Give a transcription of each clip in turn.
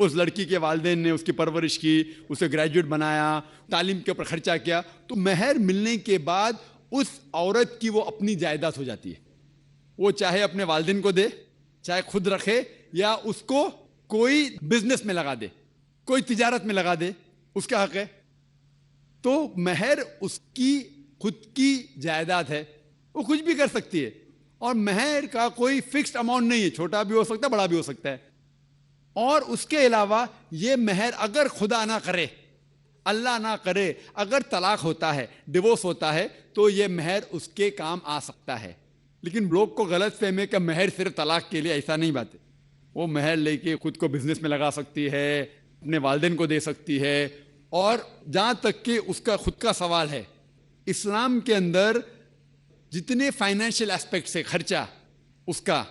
اس لڑکی کے والدین نے اس کی پرورش کی, اسے گریجویٹ بنایا, تعلیم کے اوپر خرچہ کیا, تو مہر ملنے کے بعد اس عورت کی وہ اپنی جائیداد ہو جاتی ہے. وہ چاہے اپنے والدین کو دے, چاہے خود رکھے, یا اس کو کوئی بزنس میں لگا دے, کوئی تجارت میں لگا دے, اس کا حق ہے. تو مہر اس کی خود کی جائیداد ہے, وہ کچھ بھی کر سکتی ہے. اور مہر کا کوئی فکسڈ اماؤنٹ نہیں ہے, چھوٹا بھی ہو سکتا ہے, بڑا بھی ہو سکتا ہے. اور اس کے علاوہ یہ مہر اگر خدا نہ کرے, اللہ نہ کرے, اگر طلاق ہوتا ہے, ڈیورس ہوتا ہے, تو یہ مہر اس کے کام آ سکتا ہے. لیکن لوگ کو غلط فہمی ہے کہ مہر صرف طلاق کے لیے, ایسا نہیں بات ہے. وہ مہر لے کے خود کو بزنس میں لگا سکتی ہے, اپنے والدین کو دے سکتی ہے. اور جہاں تک کہ اس کا خود کا سوال ہے, اسلام کے اندر جتنے فائنینشیل ایسپیکٹس ہے خرچہ اس کا,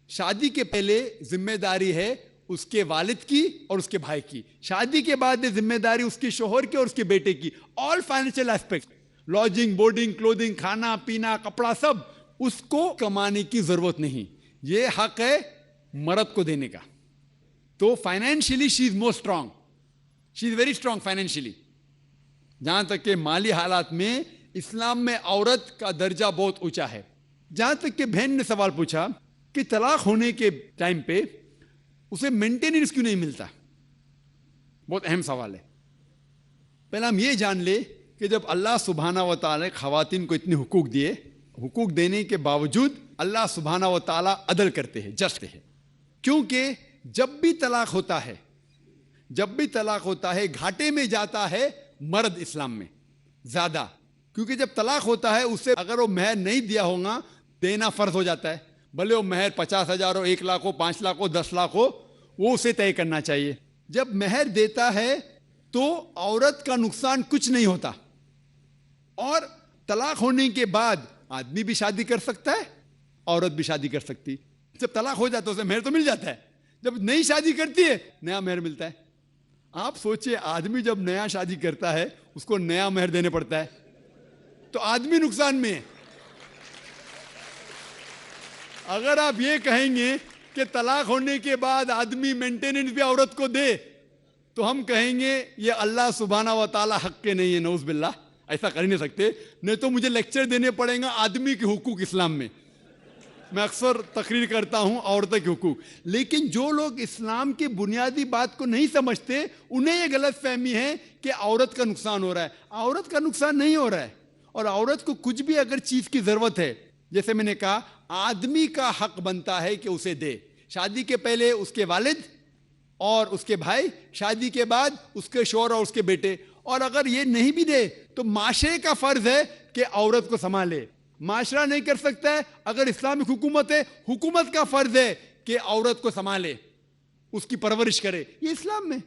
شادی کے پہلے ذمہ داری ہے اس کے والد کی اور اس کے بھائی کی, شادی کے بعد ذمہ داری اس کے شوہر کی اور اس کے بیٹے کی. آل فائنینشیل ایسپیکٹس, لاڈجنگ, بورڈنگ, کلودنگ, کھانا پینا, کپڑا, سب اس کو کمانے کی ضرورت نہیں. یہ حق ہے مرد کو دینے کا. تو financially she is more strong, she is very strong financially. جہاں تک کہ مالی حالات میں اسلام میں عورت کا درجہ بہت اونچا ہے. جہاں تک کہ بہن نے سوال پوچھا کہ طلاق ہونے کے ٹائم پہ اسے مینٹیننس کیوں نہیں ملتا, بہت اہم سوال ہے. پہلا ہم یہ جان لیں کہ جب اللہ سبحانہ و تعالیٰ خواتین کو اتنے حقوق دیے, حقوق دینے کے باوجود اللہ سبحانہ و تعالیٰ عدل کرتے ہیں, جسٹ ہے. کیونکہ جب بھی طلاق ہوتا ہے گھاٹے میں جاتا ہے مرد اسلام میں زیادہ. کیونکہ جب طلاق ہوتا ہے اسے اگر وہ مہر نہیں دیا ہوگا دینا فرض ہو جاتا ہے, بھلے وہ مہر 50,000 ہو, 1 لاکھ ہو, 5 لاکھ ہو, 10 لاکھ ہو, وہ اسے طے کرنا چاہیے. جب مہر دیتا ہے تو عورت کا نقصان کچھ نہیں ہوتا. اور طلاق ہونے کے بعد آدمی بھی شادی کر سکتا ہے, عورت بھی شادی کر سکتی. جب طلاق ہو جاتا ہے اسے مہر تو مل جاتا ہے, جب نئی شادی کرتی ہے نیا مہر ملتا ہے. آپ سوچئے آدمی جب نیا شادی کرتا ہے اس کو نیا مہر دینے پڑتا ہے, تو آدمی نقصان میں ہے. اگر آپ یہ کہیں گے کہ طلاق ہونے کے بعد آدمی مینٹیننس بھی عورت کو دے, تو ہم کہیں گے یہ اللہ سبحانہ و تعالیٰ حق کے نہیں ہے, نعوذ باللہ. ایسا کر ہی نہیں سکتے, نہیں تو مجھے لیکچر دینے پڑیں گا آدمی کے حقوق اسلام میں. میں اکثر تقریر کرتا ہوں عورتوں کے حقوق. لیکن جو لوگ اسلام کی بنیادی بات کو نہیں سمجھتے انہیں یہ غلط فہمی ہے کہ عورت کا نقصان ہو رہا ہے. عورت کا نقصان نہیں ہو رہا ہے. اور عورت کو کچھ بھی اگر چیز کی ضرورت ہے, جیسے میں نے کہا, آدمی کا حق بنتا ہے کہ اسے دے. شادی کے پہلے اس کے والد اور اس کے بھائی, شادی کے بعد اس کے شوہر اور اس کے بیٹے. اور اگر یہ نہیں بھی دے تو معاشرے کا فرض ہے کہ عورت کو سنبھالے. معاشرہ نہیں کر سکتا ہے, اگر اسلامک حکومت ہے, حکومت کا فرض ہے کہ عورت کو سنبھالے, اس کی پرورش کرے. یہ اسلام میں.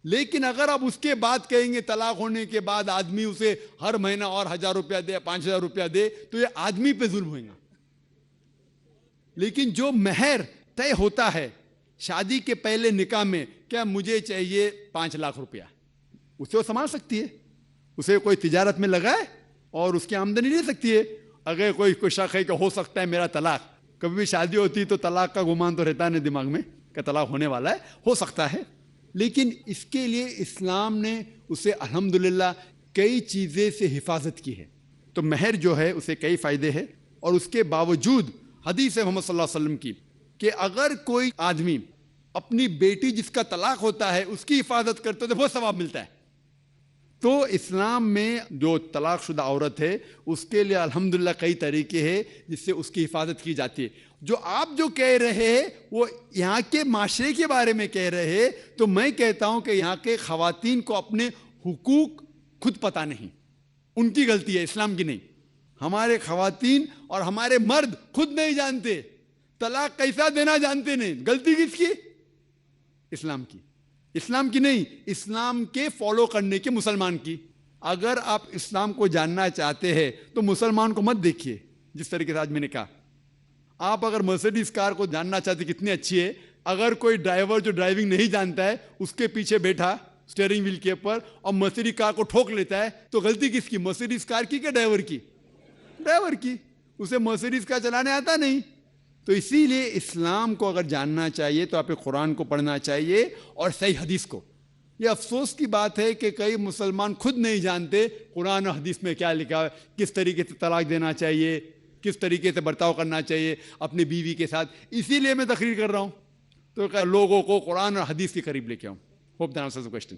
لیکن اگر آپ اس کے بعد کہیں گے طلاق ہونے کے بعد آدمی اسے ہر مہینہ اور 1,000 روپیہ دے, 5,000 روپیہ دے, تو یہ آدمی پہ ظلم ہوئے گا. لیکن جو مہر طے ہوتا ہے شادی کے پہلے نکاح میں, کیا مجھے چاہیے 5 لاکھ روپیہ, اسے وہ سنبھال سکتی ہے. اسے کوئی تجارت میں لگائے اور اس کی آمدنی لے سکتی ہے. اگر کوئی شک ہے کہ ہو سکتا ہے میرا طلاق, کبھی بھی شادی ہوتی تو طلاق کا گمان تو رہتا نہیں دماغ میں کہ طلاق ہونے والا ہے, ہو سکتا ہے. لیکن اس کے لیے اسلام نے اسے الحمدللہ کئی چیزیں سے حفاظت کی ہے. تو مہر جو ہے اسے کئی فائدے ہیں. اور اس کے باوجود حدیث محمد صلی اللہ علیہ وسلم کی کہ اگر کوئی آدمی اپنی بیٹی جس کا طلاق ہوتا ہے اس کی حفاظت کرتے تو بہت ثواب ملتا ہے. تو اسلام میں جو طلاق شدہ عورت ہے اس کے لیے الحمدللہ کئی طریقے ہیں جس سے اس کی حفاظت کی جاتی ہے. جو آپ جو کہہ رہے ہیں وہ یہاں کے معاشرے کے بارے میں کہہ رہے ہیں, تو میں کہتا ہوں کہ یہاں کے خواتین کو اپنے حقوق خود پتہ نہیں, ان کی غلطی ہے, اسلام کی نہیں. ہمارے خواتین اور ہمارے مرد خود نہیں جانتے, طلاق کیسا دینا جانتے نہیں. غلطی کس کی؟ اسلام کی. اسلام کی نہیں, اسلام کے فالو کرنے کے مسلمان کی. اگر آپ اسلام کو جاننا چاہتے ہیں تو مسلمان کو مت دیکھیے. جس طریقے سے آج میں نے کہا, آپ اگر مرسیڈیز کار کو جاننا چاہتے کتنی اچھی ہے, اگر کوئی ڈرائیور جو ڈرائیونگ نہیں جانتا ہے اس کے پیچھے بیٹھا اسٹیئرنگ ویل کے اوپر اور مرسیڈیز کار کو ٹھوک لیتا ہے, تو غلطی کس کی؟ مرسیڈیز کار کی کہ ڈرائیور کی؟ ڈرائیور کی. اسے مرسیڈیز کار چلانے آتا نہیں, تو اسی لیے اسلام کو اگر جاننا چاہیے تو آپ قرآن کو پڑھنا چاہیے اور صحیح حدیث کو. یہ افسوس کی بات ہے کہ کئی مسلمان خود نہیں جانتے قرآن اور حدیث میں کیا لکھا ہے, کس طریقے سے طلاق دینا چاہیے, کس طریقے سے برتاؤ کرنا چاہیے اپنی بیوی کے ساتھ. اسی لیے میں تقریر کر رہا ہوں, تو لوگوں کو قرآن اور حدیث کے قریب لے کے آؤں. Hope that answers the question.